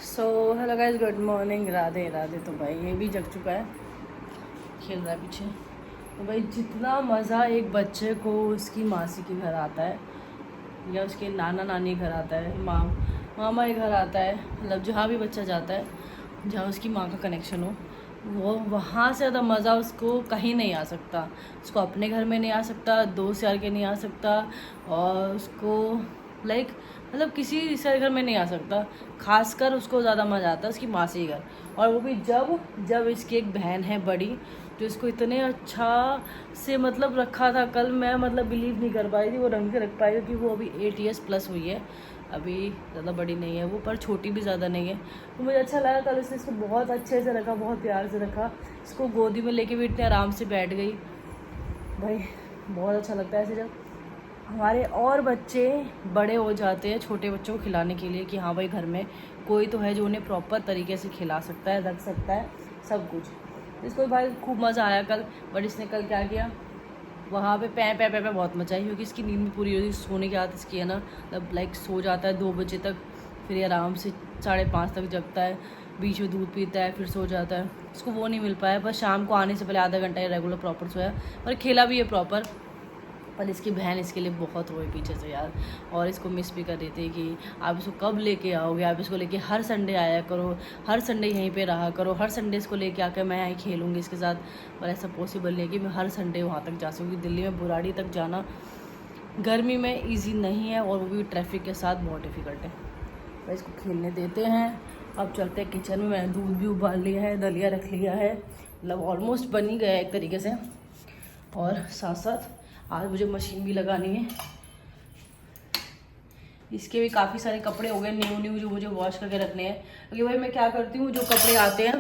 So hello guys, good morning. Radhe Radhe. तो भाई ये भी जग चुका है, खेल रहा है पीछे। तो भाई जितना मज़ा एक बच्चे को उसकी मासी के घर आता है या उसके नाना नानी घर आता है, मामा के घर आता है, मतलब जहाँ भी बच्चा जाता है जहाँ उसकी माँ का कनेक्शन हो, वो वहाँ से ज़्यादा मज़ा उसको कहीं नहीं आ सकता। उसको अपने घर में नहीं आ सकता, दोस्त यार के नहीं आ सकता, और उसको मतलब किसी रिश्तेदार घर में नहीं आ सकता। खासकर उसको ज़्यादा मज़ा आता है उसकी मासी घर, और वो भी जब इसकी एक बहन है बड़ी, जो इसको इतने अच्छा से मतलब रखा था। कल मैं मतलब बिलीव नहीं कर पाई थी वो ढंग से रख पाई, क्योंकि वो अभी 8 ईयर्स प्लस हुई है, अभी ज़्यादा बड़ी नहीं है वो, पर छोटी भी ज़्यादा नहीं है। तो मुझे अच्छा लगा कल इसने इसको बहुत अच्छे से रखा, बहुत प्यार से रखा। इसको गोदी में लेके भी इतने आराम से बैठ गई। भाई बहुत अच्छा लगता है ऐसे जब हमारे और बच्चे बड़े हो जाते हैं छोटे बच्चों को खिलाने के लिए, कि हाँ भाई घर में कोई तो है जो उन्हें प्रॉपर तरीके से खिला सकता है, रख सकता है सब कुछ। इसको भाई खूब मज़ा आया कल। बट इसने कल क्या किया, वहाँ पे पै बहुत मचाई, क्योंकि इसकी नींद भी पूरी होती, सोने की आदत इसकी है ना, मतलब सो जाता है 2 बजे तक, फिर ये आराम से 5:30 तक जगता है, बीच में दूध पीता है, फिर सो जाता है। इसको वो नहीं मिल पाया, बस शाम को आने से पहले आधा घंटा ये रेगुलर प्रॉपर सोया, और खेला भी है प्रॉपर। पर इसकी बहन इसके लिए बहुत रोई पीछे से यार, और इसको मिस भी कर रही थी कि आप इसको कब लेके आओगे, आप इसको लेके हर संडे आया करो, हर संडे यहीं पे रहा करो, हर संडे इसको लेके आकर मैं यहीं खेलूँगी इसके साथ। पर ऐसा पॉसिबल नहीं है कि मैं हर संडे वहाँ तक जा सकूँगी। दिल्ली में बुराड़ी तक जाना गर्मी में ईजी नहीं है, और वो भी ट्रैफिक के साथ बहुत डिफ़िकल्ट है। तो इसको खेलने देते हैं। अब चलते हैं किचन में। मैंने दूध भी उबाल लिया है, दलिया रख लिया है, मतलब ऑलमोस्ट बन ही गया है एक तरीके से। और साथ साथ आज मुझे मशीन भी लगानी है। इसके भी काफ़ी सारे कपड़े हो गए न्यू जो मुझे वॉश करके रखने हैं, क्योंकि भाई मैं क्या करती हूँ, जो कपड़े आते हैं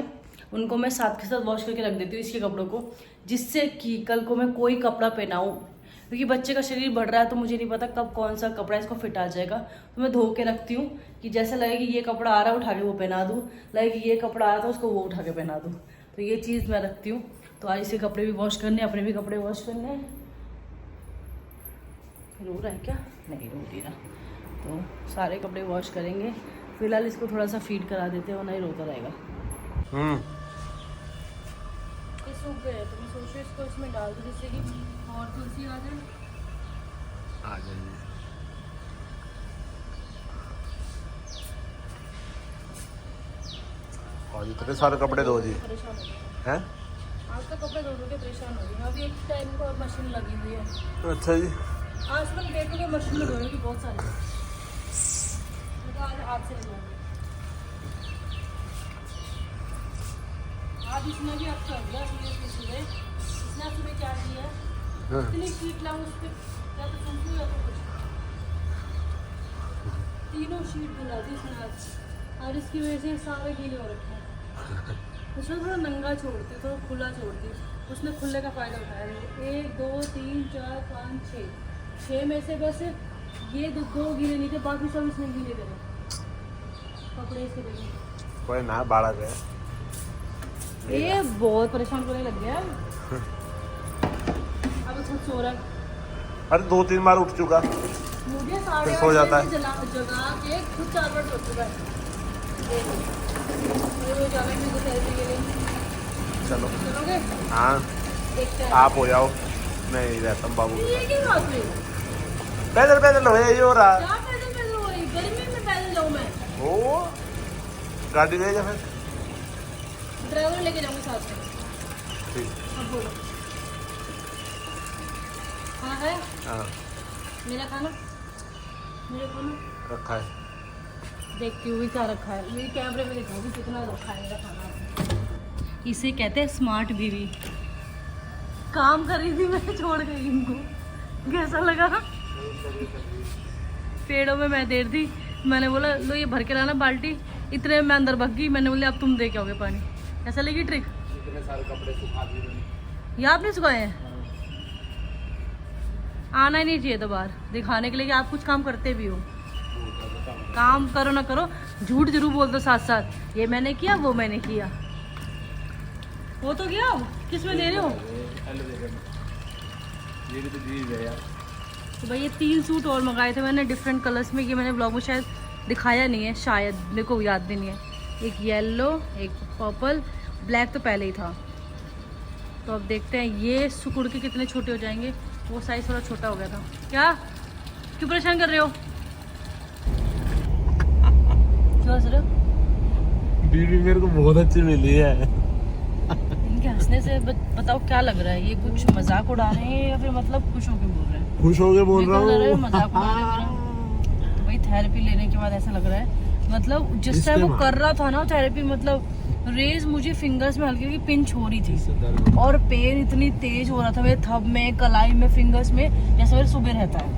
उनको मैं साथ के साथ वॉश करके रख देती हूँ इसके कपड़ों को, जिससे कि कल को मैं कोई कपड़ा पहनाऊँ। क्योंकि बच्चे का शरीर बढ़ रहा है, तो मुझे नहीं पता कब कौन सा कपड़ा इसको फिट आ जाएगा, तो मैं धो के रखती हूँ कि जैसा लगे कि ये कपड़ा आ रहा है उठा के वो पहना दूँ, लगे कि ये कपड़ा आ रहा था उसको वो उठा के पहना दूँ। तो ये चीज़ मैं रखती हूँ। तो आज इसके कपड़े भी वॉश करने, अपने भी कपड़े वॉश करने हैं। रो रहा है क्या? नहीं रो नहीं रहा। तो सारे कपड़े वॉश करेंगे। फिलहाल इसको थोड़ा सा फीड करा देते हैं, वरना ही रोता रहेगा। ये सूख गए, तो मैं सोच रही हूँ इसको इसमें डाल दूँ, जिससे कि और तुलसी आ जाए। आ जाइए। और इतने सारे कपड़े धो दी परेशान हो गए हैं? आज तो कपड़े धो के परेशान हो गए। अभी एक टाइम को मशीन लगी हुई है। अच्छा जी। आज कल देखोगे मशीन में धोने की बहुत सारी है। तो आज हाथ से लगवाएंगे। आज इसने भी अब कर दिया सुबह। इसने सुबह क्या किया है, इतनी शीट लाऊं उस पर, या तो सुनती या तो कुछ, तीनों शीट बुला दी इसने आज, और इसकी वजह से सारे गीले हो रखे हैं। उसने थोड़ा नंगा छोड़ती, थोड़ा खुला छोड़ती, उसने खुले का फ़ायदा उठाया। 1 2 3 4 5 6 में से बस ये दो गीले नहीं थे, बाकी सब इसने गीले करे कपड़े इसके देखे। कोई ना बाड़ा गए। ये बहुत परेशान करने लग गया। अब खुद सो रहा है। अरे 2-3 बार उठ चुका, मुझे फिर सो जाता है। जगा के खुद 4 बार सो चुका है। चलो चलोगे? हाँ देखते हैं। आप हो जाओ, मैं ही रहता हूँ बाबू के ये क्या बात हुई? पैदल पैदल हो ये हो रहा। क्या पैदल हो रही? गर्मी में पैदल जाऊँ मैं? ओ गाड़ी ले जा फिर। ड्राइवर लेके जाऊंगी साथ में। ठीक। अब बोलो। खाना खाया? हाँ मेरा खाना? मेरे खाना? रखा है। देखती हुई क्या रखा है, ये कैमरे में दिखाऊंगी कितना रखा है मेरा खाना। इसे कहते हैं स्मार्ट बीवी। काम कर रही थी मैं, छोड़ गई इनको। कैसा लगा? पेड़ों में मैं देर थी, मैंने बोला लो ये भर के लाना बाल्टी, इतने में मैं अंदर भाग गई। मैंने बोला अब तुम दे के आओगे पानी। ऐसा लगी ट्रिक? इतने सारे कपड़े सुखा दिए। ये आपने सुखाए हैं? आना ही नहीं चाहिए तो बाहर दिखाने के लिए कि आप कुछ काम करते भी हो। काम करो ना करो, झूठ जरूर बोल दो साथ साथ, ये मैंने किया वो मैंने किया। वो तो क्या किस में दे रहे हो? ये भी तो चीज है यार। तो भाई ये 3 सूट और मंगाए थे मैंने डिफरेंट कलर्स में, ये मैंने ब्लॉग में शायद दिखाया नहीं है, शायद मेरे को याद भी नहीं है। एक येलो, एक पर्पल, ब्लैक तो पहले ही था। तो अब देखते हैं ये सुकुड़ के कितने छोटे हो जाएंगे। वो साइज थोड़ा छोटा हो गया था। क्या क्यों परेशान कर रहे हो? क्यों हंस रहे हो? बीवी मेरे को बहुत अच्छी मिली है। इनके हंसने से बताओ क्या लग रहा है? ये कुछ मजाक उड़ा रहे हैं या फिर मतलब खुश होकर बोल रहे हैं? खुश होके बोल रहा हूँ। मजाक उड़ा रहे हैं मेरा। तो भाई थेरेपी लेने के बाद ऐसा लग रहा है, मतलब जिस टाइम वो कर रहा था ना थेरेपी, मतलब रेज मुझे फिंगर्स में हल्की हल्की पिंच हो रही थी और पेन इतनी तेज हो रहा था मेरे थंब में, कलाई में, फिंगर्स में, जैसे मेरे सुबह रहता है।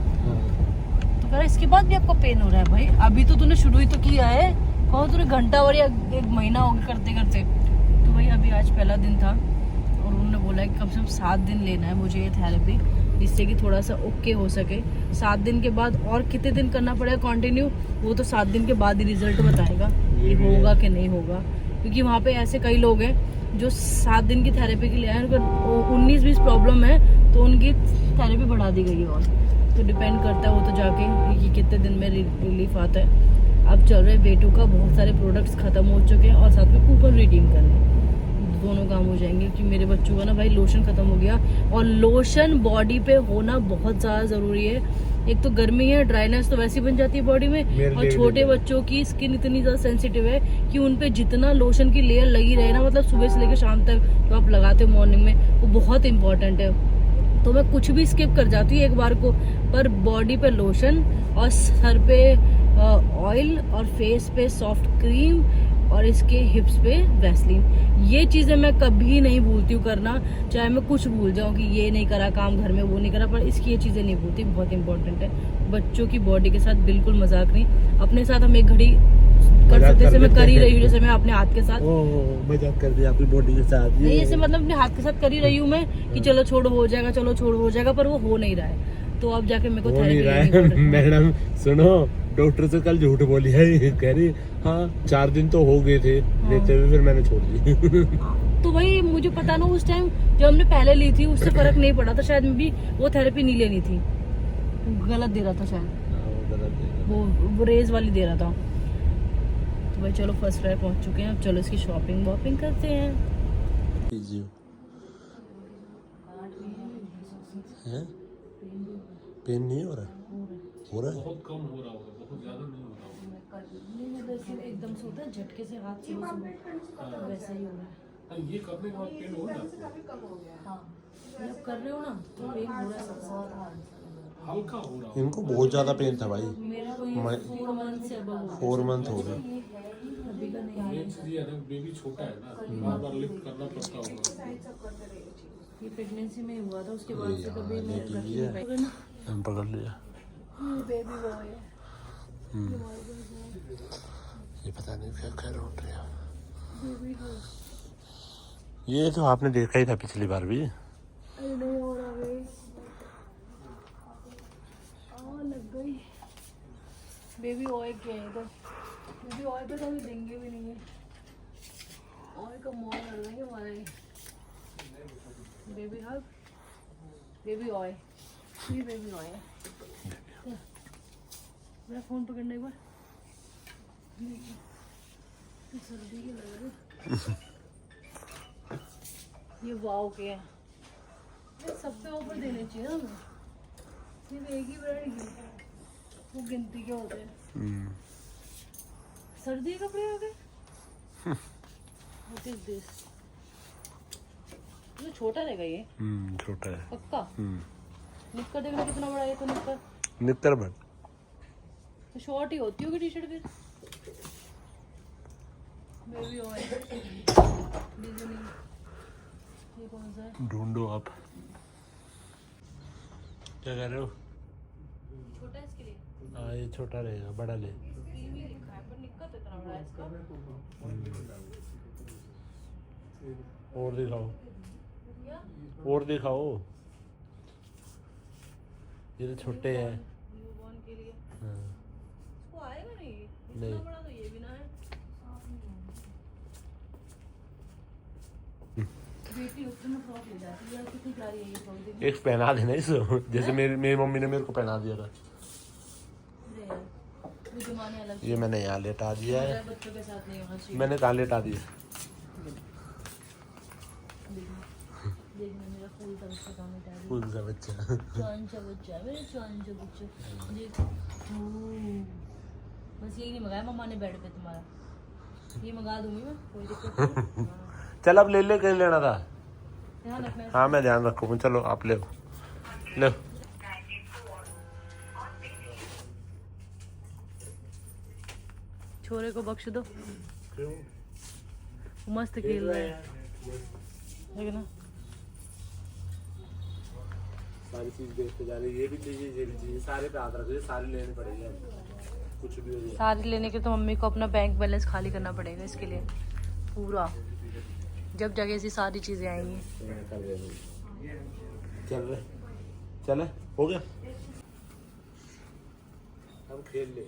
तो कह रहा इसके बाद भी आपको पेन हो रहा है? भाई अभी तो तूने शुरू ही तो किया है, कहो तूने घंटा और या 1 महीना हो गया करते करते। तो भाई अभी आज पहला दिन था और उन्होंने बोला कि कम से कम 7 दिन लेना है मुझे ये थेरेपी, जिससे कि थोड़ा सा ओके हो सके। 7 दिन के बाद और कितने दिन करना पड़ेगा कंटिन्यू, वो तो 7 दिन के बाद ही रिजल्ट बताएगा कि होगा कि नहीं होगा। क्योंकि वहाँ पे ऐसे कई लोग हैं जो 7 दिन की थेरेपी के लिए आए, अगर 19-20 प्रॉब्लम है तो उनकी थेरेपी बढ़ा दी गई है। और तो डिपेंड करता है वो तो जाके कि कितने दिन में रिलीफ आता है। अब चल रहे बेटू का बहुत सारे प्रोडक्ट्स खत्म हो चुके हैं और साथ में कूपन रिडीम करने, दोनों काम हो जाएंगे। क्योंकि मेरे बच्चों का ना भाई लोशन खत्म हो गया, और लोशन बॉडी पे होना बहुत ज़्यादा ज़रूरी है। एक तो गर्मी है, ड्राइनेस तो वैसे ही बन जाती है बॉडी में, और छोटे बच्चों की स्किन इतनी ज़्यादा सेंसिटिव है कि उन पे जितना लोशन की लेयर लगी रहे ना, मतलब सुबह से लेकर शाम तक जो आप लगाते हो मॉर्निंग में, वो बहुत इंपॉर्टेंट है। तो मैं कुछ भी स्किप कर जाती हूँ एक बार को, पर बॉडी पे लोशन और सर पे ऑयल और फेस पे सॉफ्ट क्रीम और इसके हिप्स पे वैसलीन, ये चीज़ें मैं कभी नहीं भूलती हूँ करना। चाहे मैं कुछ भूल जाऊँ कि ये नहीं करा काम घर में, वो नहीं करा, पर इसकी ये चीज़ें नहीं भूलती, बहुत इंपॉर्टेंट है। बच्चों की बॉडी के साथ बिल्कुल मजाक नहीं। अपने साथ हम एक घड़ी कर सकते, जैसे मैं कर ही रही हूँ, जैसे मैं अपने हाथ के साथ मजाक कर दिया अपनी बॉडी के साथ। नहीं, जैसे मतलब अपने हाथ के साथ कर ही रही हूँ मैं कि चलो छोड़ो हो जाएगा, चलो छोड़ो हो जाएगा, पर वो हो नहीं रहा है। तो अब जाके मेरे को थेरेपी मैडम सुनो, डॉक्टर से कल झूठ बोली है, कह रही हाँ 4 दिन तो हो गए थे लेते हुए, फिर मैंने छोड़ दी। तो भाई मुझे पता ना उस टाइम जब हमने पहले ली थी उससे फर्क नहीं पड़ा था, शायद मैं भी वो थेरेपी नहीं लेनी थी, गलत दे रहा था शायद, वो रेज वाली दे रहा था। तो भाई चलो फर्स्ट फ्राई पहुंच चुके हैं, अब चलो इसकी शॉपिंग वॉपिंग करते हैं। पेन नहीं हो रहा? हो रहा है? बहुत कम हो रहा होगा, बहुत ज्यादा नहीं हो रहा होगा। एकदम से होता है झटके से हाथ से, वैसा ही हो रहा है। ये करने के बाद पेन हो जाता है। हाँ जब कर रहे हो ना तो पेन हो रहा है बहुत हल्का हो रहा होगा। इनको बहुत ज्यादा पेन था भाई, मेरे को ये 4 मंथ से अब 4 मंथ हो गए। अभी का नहीं है। ये ना बेबी छोटा है ना, बार बार लिफ्ट करना पड़ता होगा। ये प्रेगनेंसी में ही हुआ था, उसके बाद से कभी मैं रख नहीं पाई। हम पकड़ लिया। बेबी बॉय है। ये पता नहीं क्या कह रहा हूँ। बेबी है। ये तो आपने देखा ही था पिछली बार भी। अरे नहीं हो रहा भाई, लग गई। बेबी ऑयल क्या है इधर? बेबी ऑयल पे कभी देंगे भी नहीं है, ऑयल का मॉल कर देंगे हमारे। बेबी हग, बेबी ऑयल, ये बेबी ऑयल। मेरा फोन पकड़ने एक बार, सर्दी के लग रहे। ये वाव के हैं, सबसे ऊपर देने चाहिए ना हमें, सिर्फ एक ही ब्रांड की, वो गिनती के होते हैं। सर्दी के कपड़े आ गए। What is this? ये छोटा रहेगा ये। छोटा है पक्का। निक्कर देखना कितना बड़ा है, तो निक्कर नित्तर भर तो शॉर्ट ही होती होगी टी शर्ट फिर। बेबी ऑयल डिज्नी, ये कौन सा है? ढूंढो आप। क्या कर रहे हो? छोटा है इसके लिए। हाँ ये छोटा रहेगा, बड़ा ले। क्रीम ही लिखा है, पर निक्कर तो इतना बड़ा है इसका। और दिखाओ, क्या? और दिखाओ। ये तो छोटे हैं। न्यूबॉर्न के लिए। हाँ। इसको आएगा नहीं, नहीं। इतना बड़ा तो ये भी ना है। बेटी उसके में फ्रॉक ले जाती है, कितनी प्यारी है ये फ्रॉक, देखिए। एक पहना देना इसको, जैसे मेरी मम्मी ने मेरे को पहना दिया था। अरे यार, ये घुमाने अलग ये मैंने यहाँ लेटा दिया है। है, बच्चों के साथ नहीं होना चाहिए। मैंने कहाँ लेटा दिया? देखना मेरा फूल का बच्चा कहाँ मिटा दिया। फूल सा बच्चा। चांद सा बच्चा, मेरा चांद सा बच्चा। देख, बस यही नहीं मंगाया मम्मा ने बेड पे तुम्हारा, ये मंगा दूंगी मैं, कोई दिक्कत नहीं। हाँ। चल अब ले कर लेना था। ध्यान रखना है। हाँ मैं ध्यान रखूँ। चलो आप ले लो। छोरे को बख्श दो, मस्त खेल रहा है। देख ना, सारी चीज देखते जा रही है। ये भी लीजिए, ये भी लीजिए, सारे पे हाथ रखिए, सारी लेनी पड़ेगी आपको, कुछ भी हो जाए। सारी लेने के तो मम्मी को अपना बैंक बैलेंस खाली करना पड़ेगा इसके लिए पूरा, जब जगह से सारी चीजें आएंगी। चल हो गया। अब खेल ले।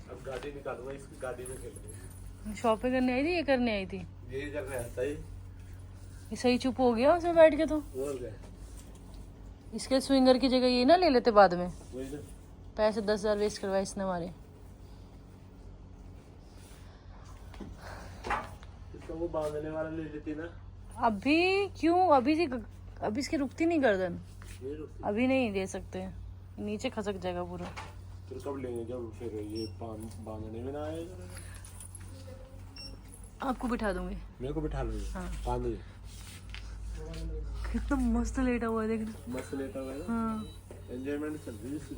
अब गाड़ी निकालूंगा, इसकी गाड़ी में खेल। शॉपिंग करने आई थी, ये करने आई थी, यही करने आता है। ये सही चुप हो गया उसमें बैठ के। तो बोल गए इसके स्विंगर की जगह ये ना ले लेते बाद में, वही तो। पैसे 10,000 वेस्ट करवाए इसने हमारे। इसको वो बांधने वाला ले लेती ना। अभी क्यों, अभी इसकी रुकती नहीं गर्दन, ये रुकती। अभी नहीं दे सकते, नीचे खसक जाएगा पूरा। फिर कब लेंगे, जब फिर ये बांधने में ना आएगा। आपको बिठा दूंगी। मेरे को बिठा लो। हाँ। बांध दो। कितना मस्त लेटा हुआ है, देखना। मस्त लेटा हुआ है ना। हाँ। एंजॉयमेंट चल रही है इसकी।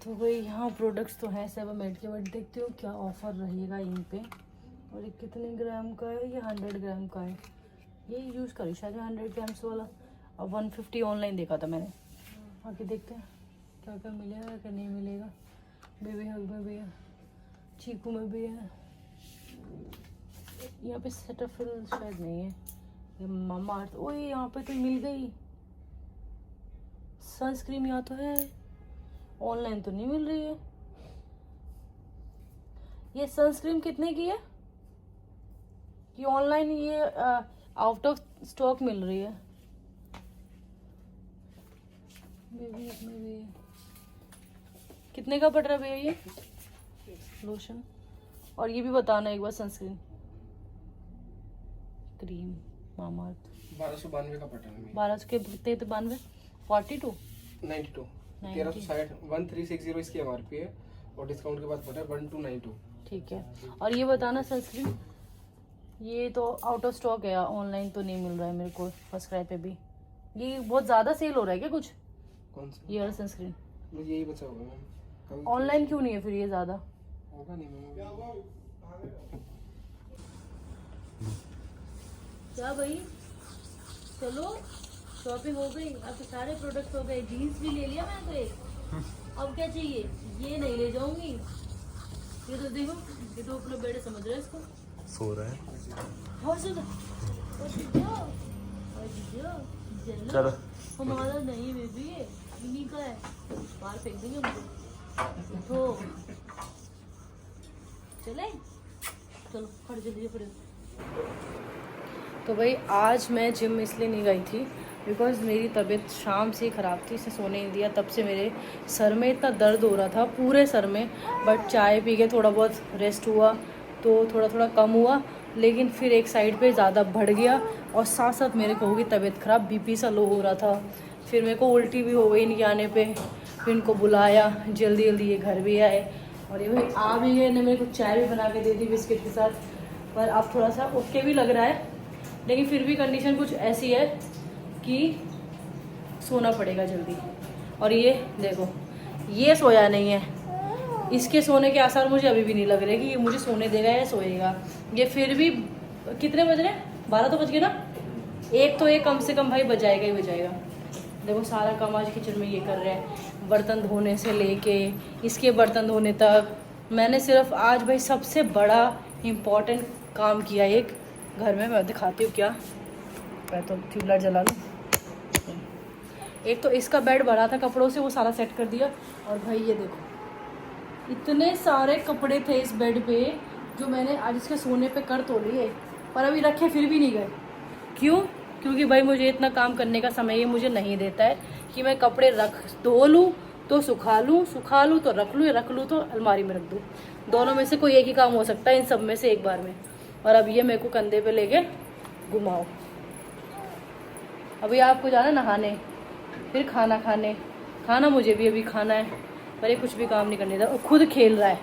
तो भाई यहाँ प्रोडक्ट्स तो हैं सब, मैं के बाद देखती हूँ क्या ऑफर रहेगा इन पे। और ये कितने ग्राम का है, ये 100 ग्राम का है। ये यूज़ करी शायद 100 ग्राम्स वाला, और 150 ऑनलाइन देखा था मैंने। आके देखते हैं क्या क्या मिलेगा क्या नहीं मिलेगा। बेबी हग में भी है, चीकू में भी है। यहाँ पे सेटाफिल शायद नहीं है। ये मामा अर्थ, ओए यहाँ पे तो मिल गई सनस्क्रीन, यहाँ तो है, ऑनलाइन तो नहीं मिल रही है। ये सनस्क्रीन कितने की है? कि ऑनलाइन ये आउट ऑफ स्टॉक मिल रही है। बेबी इसमें भी कितने का पड़ रहा है भैया ये लोशन? और ये भी बताना एक बार, सनस्क्रीन क्रीम मामा 1292 का पटन में 1200 के कितने थे? 92 42 92 1360 1360 इसकी एमआरपी है और डिस्काउंट के बाद पड़ा है 1292। ठीक है। और ये बताना सनस्क्रीन, ये तो आउट ऑफ स्टॉक है, ऑनलाइन तो नहीं मिल रहा है मेरे को, फर्स्ट क्राई पे भी। ये बहुत ज़्यादा सेल हो रहा है क्या कुछ? कौन सा? ये वाला सनस्क्रीन मुझे यही बचा हुआ है मैम। ऑनलाइन क्यों नहीं है फिर ये ज़्यादा? होगा नहीं मैम। क्या भाई, चलो शॉपिंग हो गई, अब तो सारे प्रोडक्ट्स हो गए। जीन्स भी ले लिया मैंने तो एक, अब क्या चाहिए? ये नहीं ले जाऊंगी। ये तो देखो, ये तो अपना बेड समझ रहे हैं इसको, सो रहा है। बहुत ज्यादा। चलो। हमारा नहीं बेबी, ये इन्हीं का है, बाहर फेंक देंगे मुझे। तो चले, चलो खड़े, जल्दी खड़े। तो भाई आज मैं जिम इसलिए नहीं गई थी बिकॉज़ मेरी तबीयत शाम से ख़राब थी, इसे सोने नहीं दिया, तब से मेरे सर में इतना दर्द हो रहा था पूरे सर में। बट चाय पी के थोड़ा बहुत रेस्ट हुआ तो थोड़ा थोड़ा कम हुआ, लेकिन फिर एक साइड पे ज़्यादा बढ़ गया और साथ साथ मेरे को हो गई तबीयत ख़राब, बीपी सा लो हो रहा था। फिर मेरे को उल्टी भी हो गई इनके आने पे। फिर इनको बुलाया, जल्दी जल्दी ये घर भी आए और ये भाई आ भी गए, ने मेरे को चाय भी बना के दे दी बिस्किट के साथ। पर अब थोड़ा सा उठ के भी लग रहा है, लेकिन फिर भी कंडीशन कुछ ऐसी है कि सोना पड़ेगा जल्दी। और ये देखो, ये सोया नहीं है, इसके सोने के आसार मुझे अभी भी नहीं लग रहे कि ये मुझे सोने देगा या सोएगा। ये फिर भी कितने बज रहे हैं? 12 तो बज गए ना, एक तो एक कम से कम भाई बजाएगा ही बजाएगा। देखो सारा काम आज किचन में ये कर रहे हैं, बर्तन धोने से लेके इसके बर्तन धोने तक। मैंने सिर्फ आज भाई सबसे बड़ा इम्पॉर्टेंट काम किया एक घर में, मैं दिखाती हूँ क्या। मैं तो ट्यूबलाइट जला लूँ। एक तो इसका बेड भरा था कपड़ों से, वो सारा सेट कर दिया। और भाई ये देखो, इतने सारे कपड़े थे इस बेड पे जो मैंने आज इसके सोने पे कर तो लिए, पर अभी रखे फिर भी नहीं गए। क्यों? क्योंकि भाई मुझे इतना काम करने का समय ये मुझे नहीं देता है कि मैं कपड़े रख धो लूँ तो सुखा लूँ तो रख लूँ तो अलमारी में रख दूँ। दोनों में से कोई एक ही काम हो सकता है इन सब में से एक बार में। और अब ये मेरे को कंधे पे लेके घुमाओ। अभी आपको जाना नहाने, फिर खाना खाने, खाना मुझे भी अभी खाना है, पर ये कुछ भी काम नहीं करने देता और खुद खेल रहा है।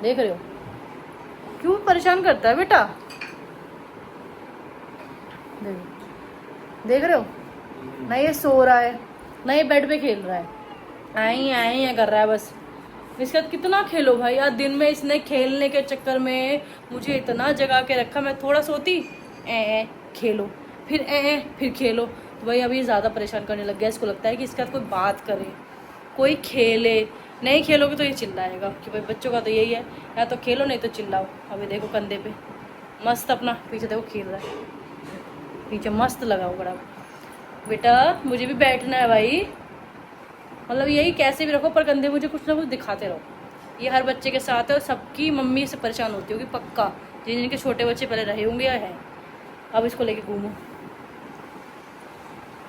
देख रहे हो क्यों परेशान करता है बेटा? देख रहे हो ना, ये सो रहा है ना ये बेड पे खेल रहा है, आई कर रहा है बस। इसके साथ कितना खेलो भाई यार। दिन में इसने खेलने के चक्कर में मुझे इतना जगा के रखा, मैं थोड़ा सोती खेलो, फिर खेलो। तो भाई अभी ज़्यादा परेशान करने लग गया। इसको लगता है कि इसके साथ कोई बात करे, कोई खेले। नहीं खेलोगे तो ये चिल्लाएगा कि भाई बच्चों का तो यही है, या तो खेलो नहीं तो चिल्लाओ। अभी देखो कंधे पे मस्त अपना पीछे देखो खेल रहा है, पीछे मस्त लगा हुआ बड़ा। बेटा मुझे भी बैठना है भाई, मतलब यही कैसे भी रखो पर कंधे मुझे कुछ ना कुछ दिखाते रहो। ये हर बच्चे के साथ है और सबकी मम्मी से परेशान होती होगी पक्का, जिनके छोटे बच्चे पहले रहे होंगे या हैं। अब इसको लेके घूमो।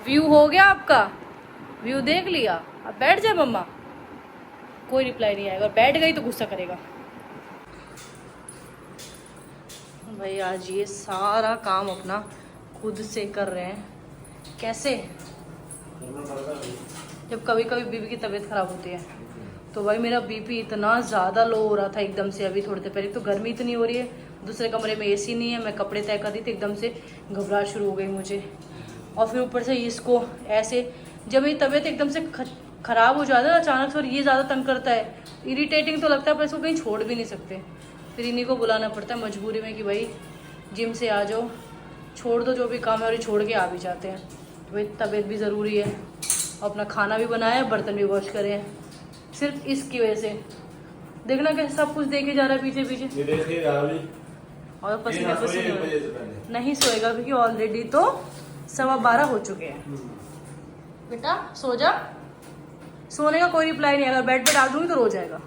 व्यू हो गया आपका, व्यू देख लिया, अब बैठ जाए मम्मा। कोई रिप्लाई नहीं आएगा, बैठ गई तो गुस्सा करेगा। भाई आज ये सारा काम अपना खुद से कर रहे हैं। कैसे? जब कभी कभी बीबी की तबीयत खराब होती है तो भाई मेरा बीपी इतना ज़्यादा लो हो रहा था एकदम से। अभी थोड़ी देर पहले तो गर्मी इतनी हो रही है, दूसरे कमरे में एसी नहीं है, मैं कपड़े तय कर दी थी, एकदम से घबराहट शुरू हो गई मुझे। और फिर ऊपर से इसको ऐसे, जब मेरी तबीयत एकदम से ख़राब हो जाता है अचानक से और ये ज़्यादा तंग करता है, इरिटेटिंग तो लगता है, पर इसको कहीं छोड़ भी नहीं सकते। फिर इन्हीं को बुलाना पड़ता है मजबूरी में कि भाई जिम से आ जाओ, छोड़ दो जो भी काम है, और ये छोड़ के आ भी जाते हैं। तो भाई तबीयत भी ज़रूरी है, अपना खाना भी बनाया, बर्तन भी वॉश करे हैं, सिर्फ इसकी वजह से। देखना कैसे सब कुछ देखे जा रहा है पीछे पीछे। और पसीने पसीने हो रहे हैं। नहीं सोएगा क्योंकि ऑलरेडी तो 12:15 हो चुके हैं। बेटा सो जा। सोने का कोई रिप्लाई नहीं, अगर बेड पे डाल दूंगी तो रो जाएगा।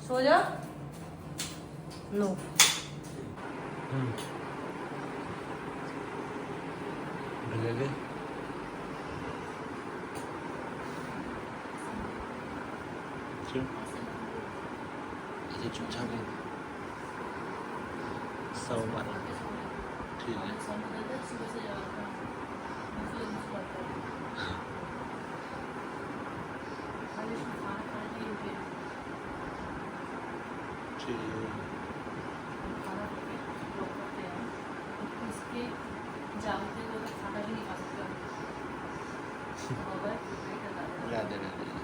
सो जा। नो चुपचाप ठीक है। जागते हुए खाना भी नहीं खा सकते। राधे राधे।